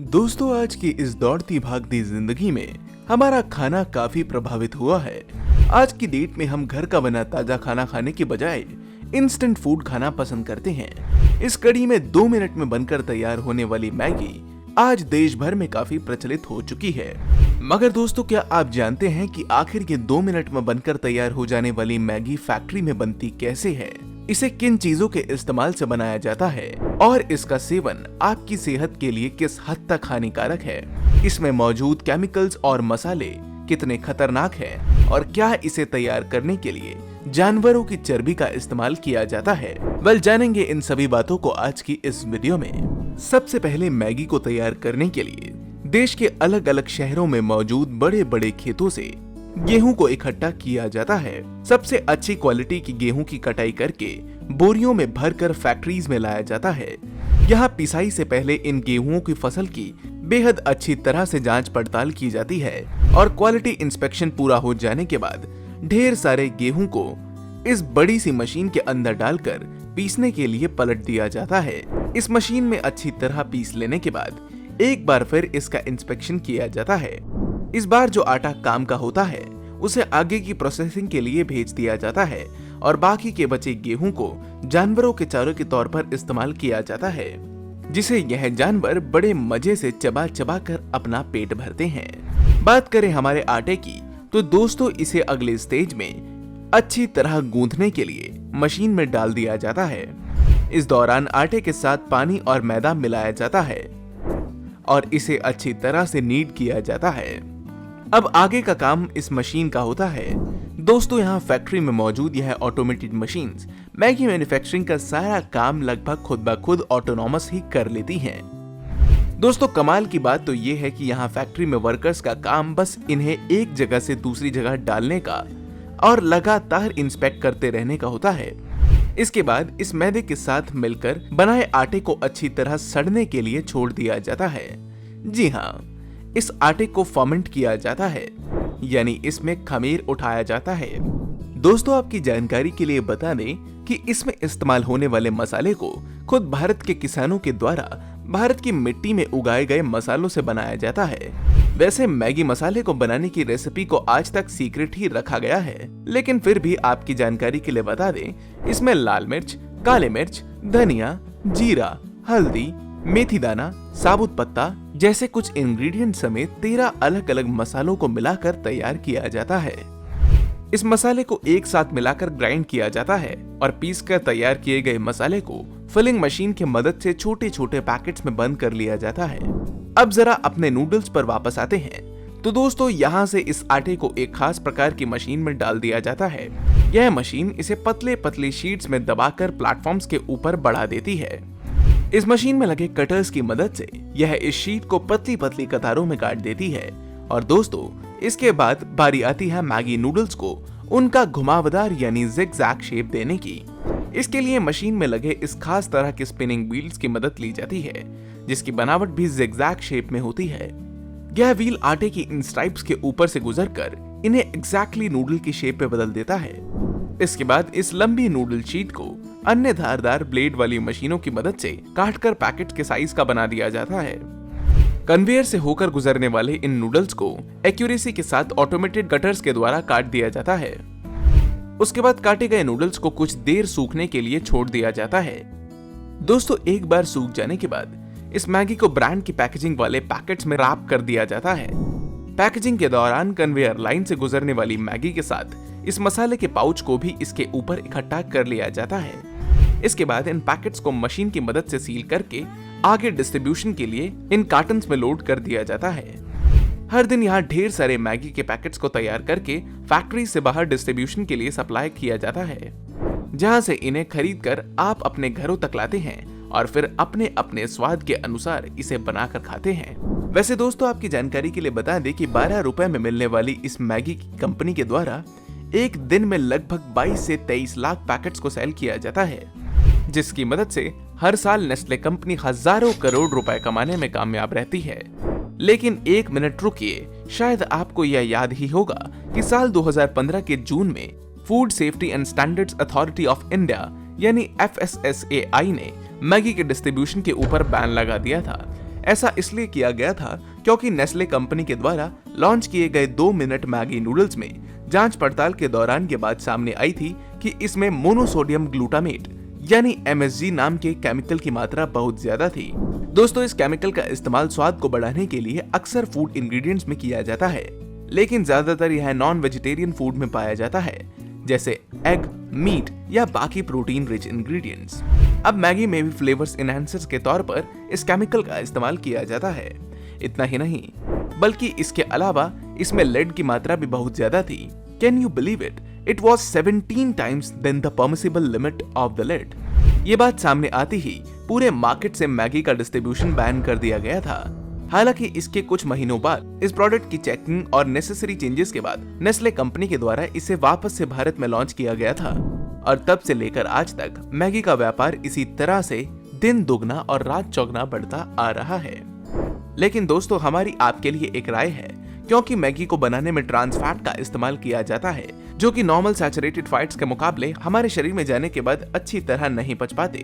दोस्तों, आज की इस दौड़ती भागती जिंदगी में हमारा खाना काफी प्रभावित हुआ है। आज की डेट में हम घर का बना ताजा खाना खाने के बजाय इंस्टेंट फूड खाना पसंद करते हैं। इस कड़ी में 2 मिनट में बनकर तैयार होने वाली मैगी आज देश भर में काफी प्रचलित हो चुकी है। मगर दोस्तों, क्या आप जानते हैं कि आखिर ये 2 मिनट में बनकर तैयार हो जाने वाली मैगी फैक्ट्री में बनती कैसे है, इसे किन चीजों के इस्तेमाल से बनाया जाता है और इसका सेवन आपकी सेहत के लिए किस हद तक हानिकारक है, इसमें मौजूद केमिकल्स और मसाले कितने खतरनाक हैं और क्या इसे तैयार करने के लिए जानवरों की चर्बी का इस्तेमाल किया जाता है। जानेंगे इन सभी बातों को आज की इस वीडियो में। सबसे पहले मैगी को तैयार करने के लिए देश के अलग अलग शहरों में मौजूद बड़े बड़े खेतों से गेहूं को इकट्ठा किया जाता है। सबसे अच्छी क्वालिटी की गेहूं की कटाई करके बोरियों में भरकर फैक्ट्रीज में लाया जाता है। यहाँ पिसाई से पहले इन गेहूं की फसल की बेहद अच्छी तरह से जांच पड़ताल की जाती है और क्वालिटी इंस्पेक्शन पूरा हो जाने के बाद ढेर सारे गेहूं को इस बड़ी सी मशीन के अंदर डालकर पीसने के लिए पलट दिया जाता है। इस मशीन में अच्छी तरह पीस लेने के बाद एक बार फिर इसका इंस्पेक्शन किया जाता है। इस बार जो आटा काम का होता है उसे आगे की प्रोसेसिंग के लिए भेज दिया जाता है और बाकी के बचे गेहूं को जानवरों के चारे के तौर पर इस्तेमाल किया जाता है, जिसे यह जानवर बड़े मजे से चबा चबा कर अपना पेट भरते हैं। बात करें हमारे आटे की, तो दोस्तों इसे अगले स्टेज में अच्छी तरह गूंथने के लिए मशीन में डाल दिया जाता है। इस दौरान आटे के साथ पानी और मैदा मिलाया जाता है और इसे अच्छी तरह से नीड किया जाता है। अब आगे का काम इस मशीन का होता है। दोस्तों, यहाँ फैक्ट्री में मौजूद यह ऑटोमेटेड मशीन्स मैगी मैन्युफैक्चरिंग का सारा काम लगभग खुद ब खुद ऑटोनॉमस ही कर लेती हैं। दोस्तों, कमाल की बात तो ये है कि यहाँ फैक्ट्री में वर्कर्स का काम बस इन्हें एक जगह से दूसरी जगह डालने का और लगातार इंस्पेक्ट करते रहने का होता है। इसके बाद इस मैदे के साथ मिलकर बनाए आटे को अच्छी तरह सड़ने के लिए छोड़ दिया जाता है। जी हाँ, इस आटे को फर्मेंट किया जाता है, यानी इसमें खमीर उठाया जाता है। दोस्तों, आपकी जानकारी के लिए बता दें कि इसमें इस्तेमाल होने वाले मसाले को खुद भारत के किसानों के द्वारा भारत की मिट्टी में उगाए गए मसालों से बनाया जाता है। वैसे मैगी मसाले को बनाने की रेसिपी को आज तक सीक्रेट ही रखा गया है, लेकिन फिर भी आपकी जानकारी के लिए बता दें, इसमें लाल मिर्च, काले मिर्च, धनिया, जीरा, हल्दी, मेथी दाना, साबुत पत्ता जैसे कुछ इंग्रेडिएंट समेत 13 अलग अलग मसालों को मिलाकर तैयार किया जाता है। इस मसाले को एक साथ मिलाकर ग्राइंड किया जाता है और पीसकर तैयार किए गए मसाले को फिलिंग मशीन की मदद से छोटे छोटे पैकेट्स में बंद कर लिया जाता है। अब जरा अपने नूडल्स पर वापस आते हैं। तो दोस्तों, यहाँ से इस आटे को एक खास प्रकार की मशीन में डाल दिया जाता है। यह मशीन इसे पतले पतले शीट्स में दबाकर प्लेटफॉर्म्स के ऊपर बढ़ा देती है। इस मशीन में लगे कटर्स की मदद से यह इस शीट को पतली पतली कतारों में काट देती है। और दोस्तों, इसके बाद बारी आती है मैगी नूडल्स को उनका घुमावदार यानी जिगजैग शेप देने की। इसके लिए मशीन में लगे इस खास तरह के स्पिनिंग व्हील्स की मदद ली जाती है, जिसकी बनावट भी जिगजैग शेप में होती है। यह व्हील आटे की इन स्ट्राइप्स के ऊपर से गुजरकर इन्हें एग्जैक्टली नूडल की शेप में बदल देता है। इसके बाद इस लंबी नूडल शीट को अन्य धारदार ब्लेड वाली मशीनों की मदद से काटकर पैकेट के साइज का बना दिया जाता है। कन्वेयर से होकर गुजरने वाले इन नूडल्स को एक्यूरेसी के साथ ऑटोमेटेड कटर्स के द्वारा काट दिया जाता है। उसके बाद काटे गए नूडल्स को कुछ देर सूखने के लिए छोड़ दिया जाता है। दोस्तों, एक बार सूख जाने के बाद इस मैगी को ब्रांड की पैकेजिंग वाले पैकेट्स में रैप कर दिया जाता है। पैकेजिंग के दौरान कन्वेयर लाइन से गुजरने वाली मैगी के साथ इस मसाले के पाउच को भी इसके ऊपर इकट्ठा कर लिया जाता है। इसके बाद इन पैकेट्स को मशीन की मदद से सील करके आगे डिस्ट्रीब्यूशन के लिए इन कार्टन्स में लोड कर दिया जाता है। हर दिन यहाँ ढेर सारे मैगी के पैकेट्स को तैयार करके फैक्ट्री से बाहर डिस्ट्रीब्यूशन के लिए सप्लाई किया जाता है, जहाँ से इन्हें खरीद कर आप अपने घरों तक लाते हैं और फिर अपने अपने स्वाद के अनुसार इसे बनाकर खाते हैं। वैसे दोस्तों, आपकी जानकारी के लिए बता दें कि 12 रुपए में मिलने वाली इस मैगी की कंपनी के द्वारा एक दिन में लगभग 22 से 23 लाख पैकेट्स को सेल किया जाता है, जिसकी मदद से हर साल नेस्ले कंपनी हजारों करोड़ रुपए कमाने में कामयाब रहती है। लेकिन एक मिनट रुकिए, शायद आपको यह याद ही होगा कि साल 2015 के जून में food safety and standards authority of India यानी FSSAI ने मैगी के डिस्ट्रीब्यूशन के ऊपर बैन लगा दिया था। ऐसा इसलिए किया गया था क्योंकि नेस्ले कंपनी के द्वारा लॉन्च किए गए 2 मिनट मैगी नूडल्स में जांच पड़ताल के दौरान ये बात सामने आई थी कि इसमें मोनोसोडियम ग्लूटामेट यानी MSG नाम के केमिकल की मात्रा बहुत ज्यादा थी। दोस्तों, इस केमिकल का इस्तेमाल स्वाद को बढ़ाने के लिए अक्सर फूड इंग्रेडिएंट्स में किया जाता है, लेकिन ज्यादातर यह नॉन वेजिटेरियन फूड में पाया जाता है, जैसे एग, मीट या बाकी प्रोटीन रिच इंग्रेडिएंट्स। अब मैगी में भी फ्लेवर्स एनहांसर्स के तौर पर इस केमिकल का इस्तेमाल किया जाता है। इतना ही नहीं, बल्कि इसके अलावा इसमें लेड की मात्रा भी बहुत ज्यादा थी। Can you believe it? It was 17 times than the permissible limit of the lead। ये बात सामने आती ही पूरे मार्केट से मैगी का डिस्ट्रीब्यूशन बैन कर दिया गया था। हालांकि इसके कुछ महीनों बाद इस प्रोडक्ट की चेकिंग और नेसेसरी चेंजेस के बाद नेस्ले कंपनी के द्वारा इसे वापस से भारत में लॉन्च किया गया था और तब से लेकर आज तक मैगी का व्यापार इसी तरह से दिन दुगना और रात चौगना बढ़ता आ रहा है। लेकिन दोस्तों, हमारी आपके लिए एक राय है, क्योंकि मैगी को बनाने में ट्रांस फैट का इस्तेमाल किया जाता है, जो कि नॉर्मल सैचुरेटेड फैट्स के मुकाबले हमारे शरीर में जाने के बाद अच्छी तरह नहीं पच पाते।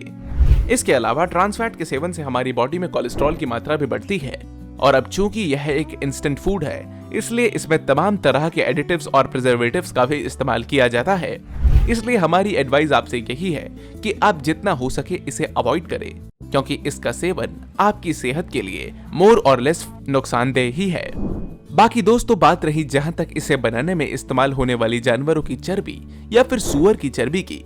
इसके अलावा ट्रांस फैट के सेवन से हमारी बॉडी में कोलेस्ट्रॉल की मात्रा भी बढ़ती है और अब चूंकि यह एक इंस्टेंट फूड है, इसलिए इसमें तमाम तरह के एडिटिव्स और प्रिजर्वेटिव्स का भी इस्तेमाल किया जाता है। इसलिए हमारी एडवाइस आपसे यही है कि आप जितना हो सके इसे अवॉइड करें, क्योंकि इसका सेवन आपकी सेहत के लिए मोर और लेस नुकसानदेह ही है। बाकी दोस्तों, बात रही जहां तक इसे बनाने में इस्तेमाल होने वाली जानवरों की चर्बी या फिर सुअर की चर्बी की,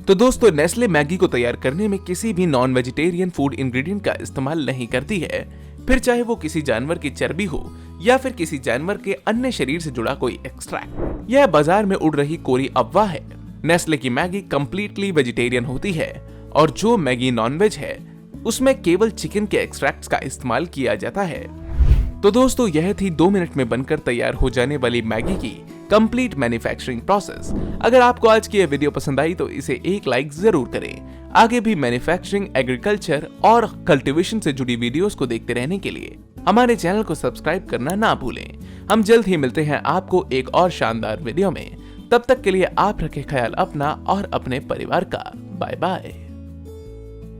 तो दोस्तों नेस्ले मैगी को तैयार करने में किसी भी नॉन वेजिटेरियन फूड इंग्रेडिएंट का इस्तेमाल नहीं करती है, फिर चाहे वो किसी जानवर की चर्बी हो या फिर किसी जानवर के अन्य शरीर से जुड़ा कोई एक्सट्रैक्ट। यह बाजार में उड़ रही कोरी अफवाह है। नेस्ले की मैगी कंप्लीटली वेजिटेरियन होती है और जो मैगी नॉनवेज है उसमें केवल चिकन के एक्सट्रैक्ट्स का इस्तेमाल किया जाता है। तो दोस्तों, यह थी 2 मिनट में बनकर तैयार हो जाने वाली मैगी की कंप्लीट मैन्युफैक्चरिंग प्रोसेस। अगर आपको आज की यह वीडियो पसंद आई तो इसे एक लाइक जरूर करें। आगे भी मैन्युफैक्चरिंग, एग्रीकल्चर और कल्टीवेशन से जुड़ी वीडियोस को देखते रहने के लिए हमारे चैनल को सब्सक्राइब करना ना भूलें। हम जल्द ही मिलते हैं आपको एक और शानदार वीडियो में। तब तक के लिए आप रखें ख्याल अपना और अपने परिवार का। Bye bye.